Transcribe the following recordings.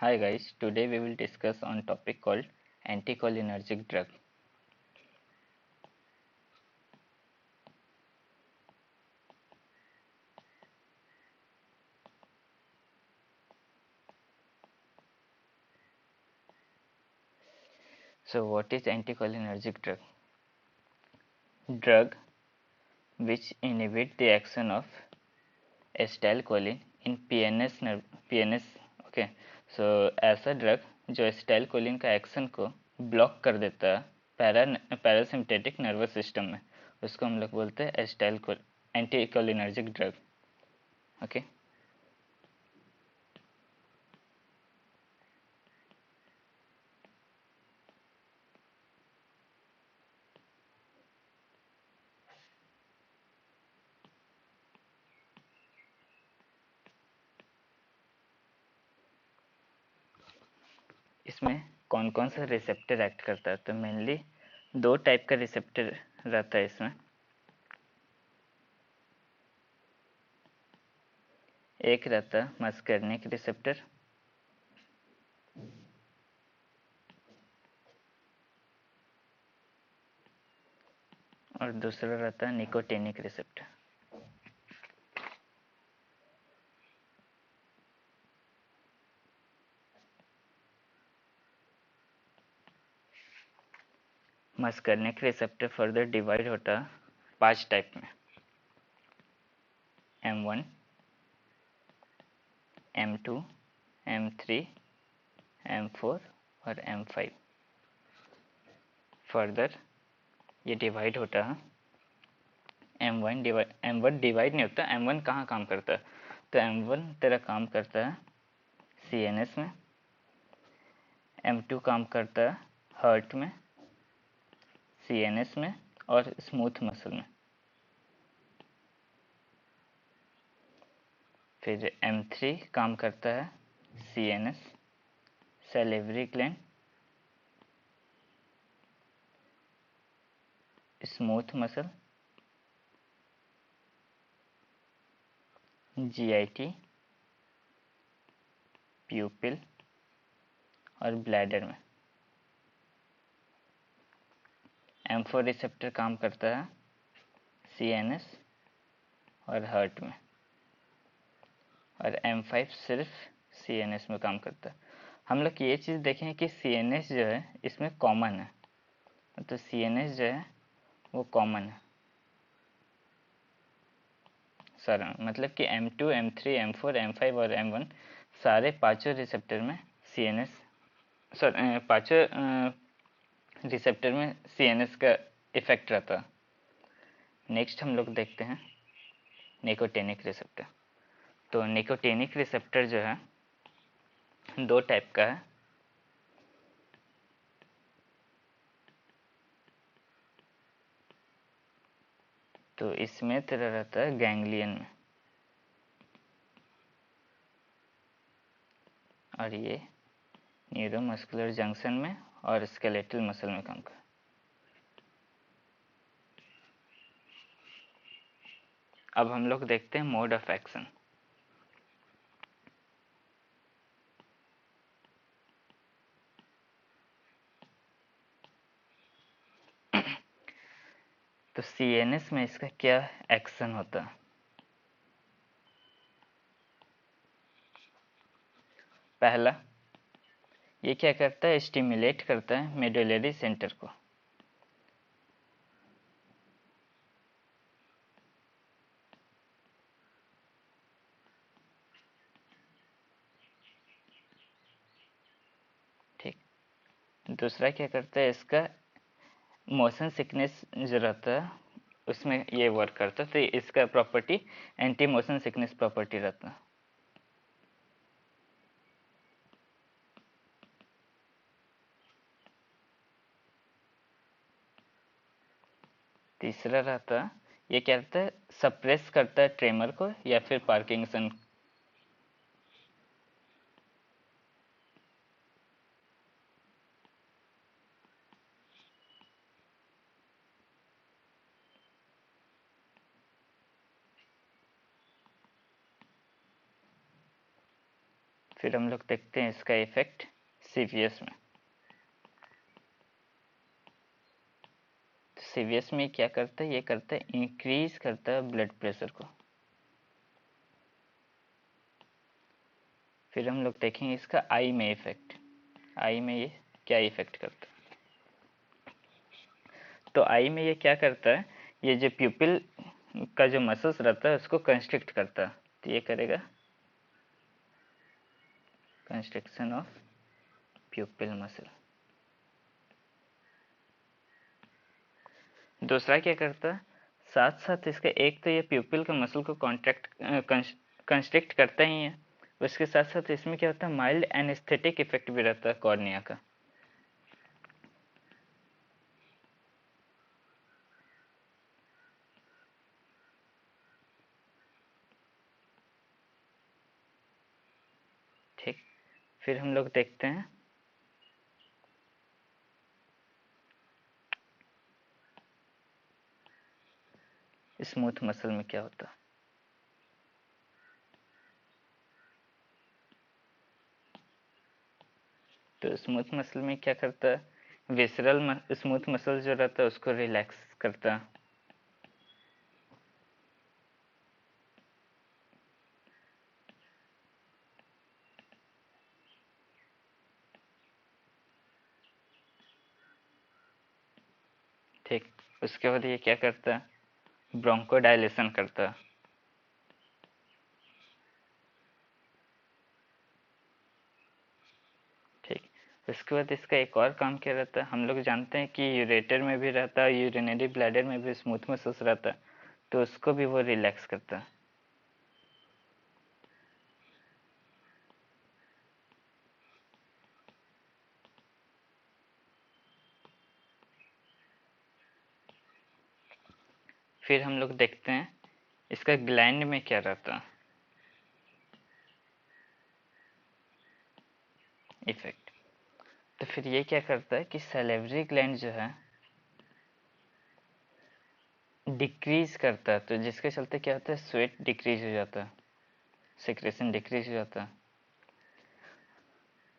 Hi guys, today we will discuss on topic called anticholinergic drug. So what is anticholinergic drug? Drug which inhibit the action of acetylcholine in PNS okay so ऐसा drug जो acetylcholine का action को block कर देता है parasympathetic nervous system में, उसको हम लोग बोलते हैं एसिटाइलकोल एंटीकोलिनर्जिक ड्रग. ओके इसमें कौन कौन सा रिसेप्टर एक्ट करता है? तो मेनली दो टाइप का रिसेप्टर रहता है इसमें. एक रहता है मस्कर्निक रिसेप्टर और दूसरा रहता है nicotinic receptor. Muscarinic receptor further divide होता है 5 टाइप में: M1, M2, M3, M4 और M5. फर्दर ये डिवाइड होता है. M1 डिवाइड नहीं होता. M1 कहाँ काम करता है? तो M1 तेरा काम करता है CNS में, M2 काम करता है हार्ट में, CNS में और स्मूथ मसल में. फिर M3 काम करता है CNS, salivary gland, smooth muscle, GIT, प्यूपिल और ब्लैडर में. M4 रिसेप्टर काम करता है CNS और हार्ट में और M5 सिर्फ CNS में काम करता है. हम लोग ये चीज़ देखें कि CNS जो है इसमें कॉमन है, तो CNS जो है वो कॉमन है सर. मतलब कि M2, M3, M4, M5 और M1 सारे पांचों रिसेप्टर में CNS पांचों रिसेप्टर में CNS का इफेक्ट रहता है. नेक्स्ट हम लोग देखते हैं निकोटिनिक रिसेप्टर. तो निकोटिनिक रिसेप्टर जो है दो टाइप का है. तो इसमें तेरा रहता है गैंग्लियन में और ये न्यूरोमस्कुलर जंक्शन में और स्केलेटल मसल में काम कर. अब हम लोग देखते हैं मोड ऑफ एक्शन. तो CNS में इसका क्या एक्शन होता है? पहला, ये क्या करता है? स्टिमुलेट करता है मेडुलरी सेंटर को. ठीक. दूसरा क्या करता है? इसका मोशन सिकनेस जो रहता है उसमें ये वर्क करता है. तो इसका property anti motion sickness property रहता है. तीसरा रहता है ये क्या रहता है? सप्रेस करता है ट्रेमर को या फिर पार्किंसन. फिर हम लोग देखते हैं इसका इफेक्ट सीवीएस में। सीवीएस में क्या करता है, ये करता है इंक्रीज करता है ब्लड प्रेशर को। फिर हम लोग देखेंगे इसका आई में इफेक्ट, आई में ये क्या इफेक्ट करता है। तो आई में ये क्या करता है, ये जो प्यूपिल का जो मसल्स रहता है उसको कंस्ट्रिक्ट करता है। तो ये करेगा कंस्ट्रक्शन ऑफ प्यूपिल मसल। दूसरा क्या करता है, साथ साथ इसका एक तो ये प्यूपिल के मसल को कॉन्ट्रैक्ट कंस्ट्रिक्ट करता ही है, उसके साथ साथ इसमें क्या होता है माइल्ड एनेस्थेटिक इफेक्ट भी रहता है कॉर्निया का। ठीक, फिर हम लोग देखते हैं स्मूथ मसल में क्या होता है। तो स्मूथ मसल में क्या करता है, विसरल स्मूथ मसल जो रहता है उसको रिलैक्स करता है। ठीक, उसके बाद ये क्या करता है, ब्रोंकोडायलेशन करता है। ठीक, उसके बाद इसका एक और काम क्या रहता है, हम लोग जानते हैं कि यूरेटर में भी रहता है, यूरिनरी ब्लैडर में भी स्मूथ मसल्स रहता है, तो उसको भी वो रिलैक्स करता है। फिर हम लोग देखते हैं इसका ग्लैंड में क्या रहता है इफेक्ट। तो फिर ये क्या करता है कि सैलिवरी ग्लैंड जो है डिक्रीज करता है, तो जिसके चलते क्या होता है स्वेट डिक्रीज हो जाता है, सेक्रेशन डिक्रीज हो जाता है।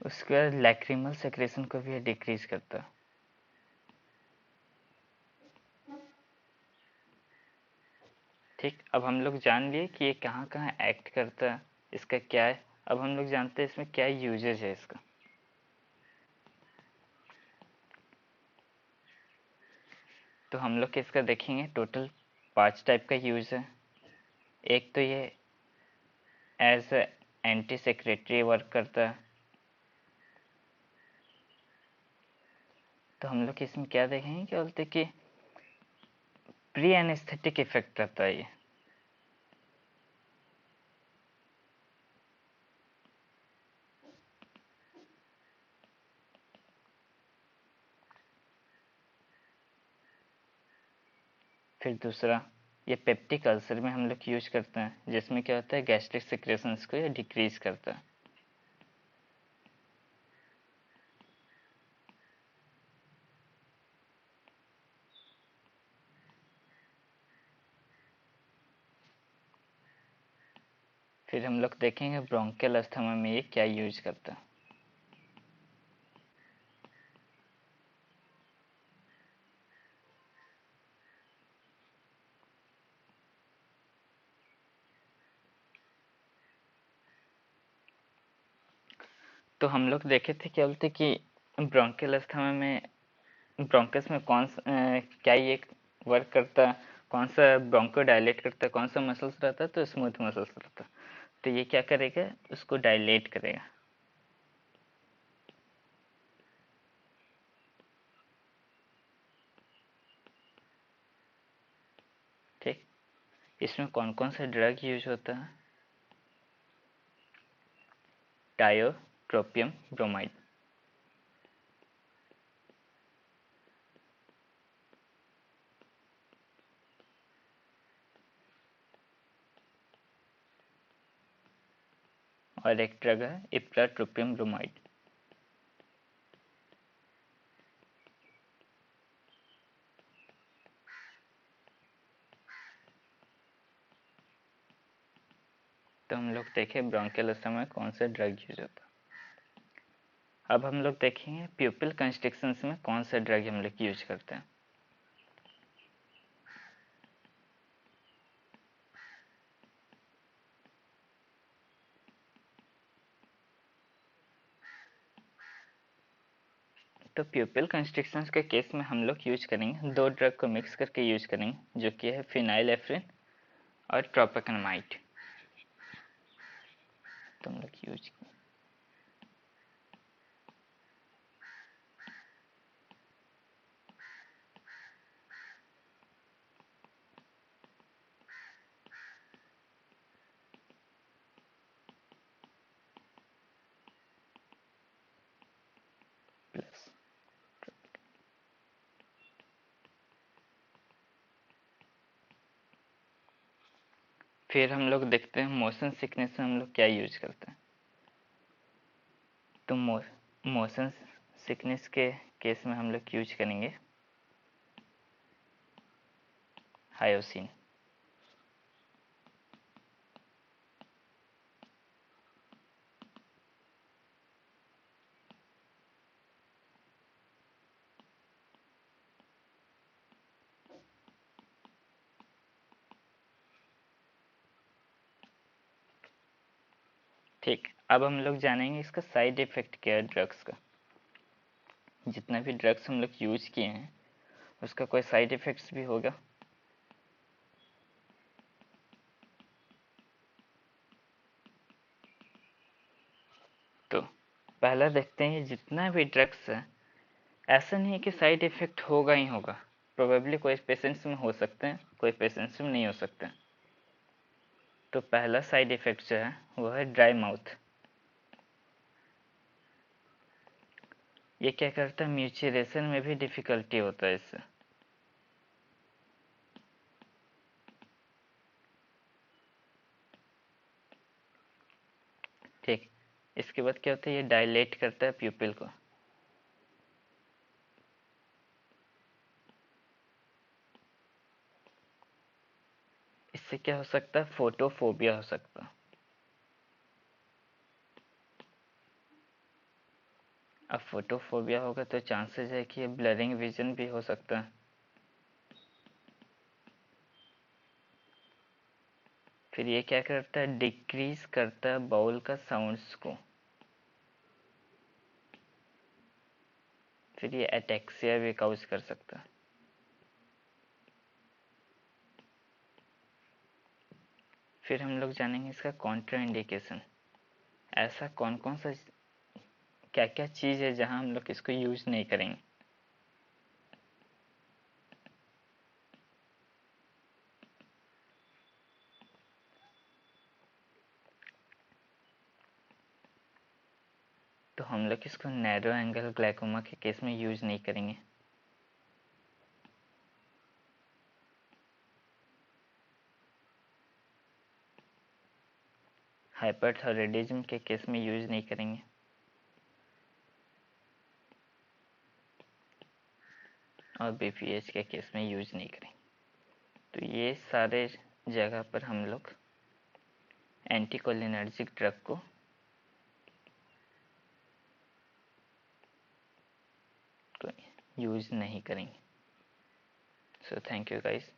उसके बाद लैक्रिमल सेक्रेशन को भी डिक्रीज करता है। ठीक, अब हम लोग जान लिए कि ये कहाँ कहाँ एक्ट करता है, इसका क्या है। अब हम लोग जानते हैं इसमें क्या यूजेज है इसका। तो हम लोग इसका देखेंगे टोटल 5 टाइप का यूज है। एक तो ये एज एंटी सेक्रेटरी वर्क करता है। तो हम लोग इसमें क्या देखेंगे, क्या बोलते हैं कि प्री एनेस्थेटिक इफेक्ट रहता है ये। फिर दूसरा, ये पेप्टिक अल्सर में हम लोग यूज करते हैं, जिसमें क्या होता है गैस्ट्रिक सिक्रेशंस को ये डिक्रीज करता है। फिर हम लोग देखेंगे ब्रोंकियल अस्थमा में ये क्या यूज करता है। तो हम लोग देखे थे क्या बोलते कि ब्रोंकियल अस्थमा में ब्रोंकस में क्या ये वर्क करता है, कौन सा ब्रोंको डायलेट करता है, कौन सा मसल्स रहता है, तो स्मूथ मसल्स रहता है। तो ये क्या करेगा, उसको डायलेट करेगा। ठीक, इसमें कौन कौन सा ड्रग यूज होता है, टायोट्रोपियम ब्रोमाइड। और एक ड्रग है इप्राट्रोपियम ब्रोमाइड। तो हम लोग देखें ब्रोंकियल अस्थमा में कौन सा ड्रग यूज होता है। अब हम लोग देखेंगे प्यूपिल कंस्ट्रिक्शंस में कौन सा ड्रग हम लोग यूज करते हैं। तो प्यूपिल कंस्ट्रिक्शंस के केस में हम लोग यूज करेंगे दो ड्रग को मिक्स करके यूज करेंगे, जो कि है फिनाइलएफ्रिन और ट्रोपिकनामाइड। तो हम लोग यूज प्लस। फिर हम लोग देखते हैं मोशन सिकनेस में हम लोग क्या यूज करते हैं। तो मोशन सिकनेस के केस में हम लोग यूज करेंगे हायोसिन। ठीक, अब हम लोग जानेंगे इसका साइड इफेक्ट क्या है ड्रग्स का। जितना भी ड्रग्स हम लोग यूज किए हैं उसका कोई साइड इफेक्ट्स भी होगा। तो पहला देखते हैं जितना भी ड्रग्स है ऐसा नहीं है कि साइड इफेक्ट होगा ही होगा। प्रोबेबली कोई पेशेंट्स में हो सकते हैं, कोई पेशेंट्स में नहीं हो सकते। तो पहला साइड इफेक्ट जो है वो है ड्राई माउथ। ये क्या करता है, म्यूचुरेशन में भी डिफिकल्टी होता है इससे। ठीक, इसके बाद क्या होता है, ये डायलेट करता है प्यूपिल को। इससे क्या हो सकता है, फोटोफोबिया हो सकता है। अब फोटोफोबिया होगा तो चांसेस है कि ये ब्लरिंग विजन भी हो सकता है। फिर ये क्या करता है, डिक्रीज करता है बाउल का साउंड्स को। फिर ये एटेक्सिया भी काउज कर सकता है। फिर हम लोग जानेंगे इसका कॉन्ट्राइंडिकेशन। ऐसा कौन कौन सा क्या क्या चीज़ है जहां हम लोग इसको यूज नहीं करेंगे। तो हम लोग इसको नैरो एंगल ग्लाइकोमा के केस में यूज नहीं करेंगे। हाइपरथायराइडिज्म के केस में यूज नहीं करेंगे। और बीपीएच के केस में यूज नहीं करेंगे। तो ये सारे जगह पर हम लोग एंटीकोलिनर्जिक ड्रग को यूज नहीं करेंगे। So thank you guys.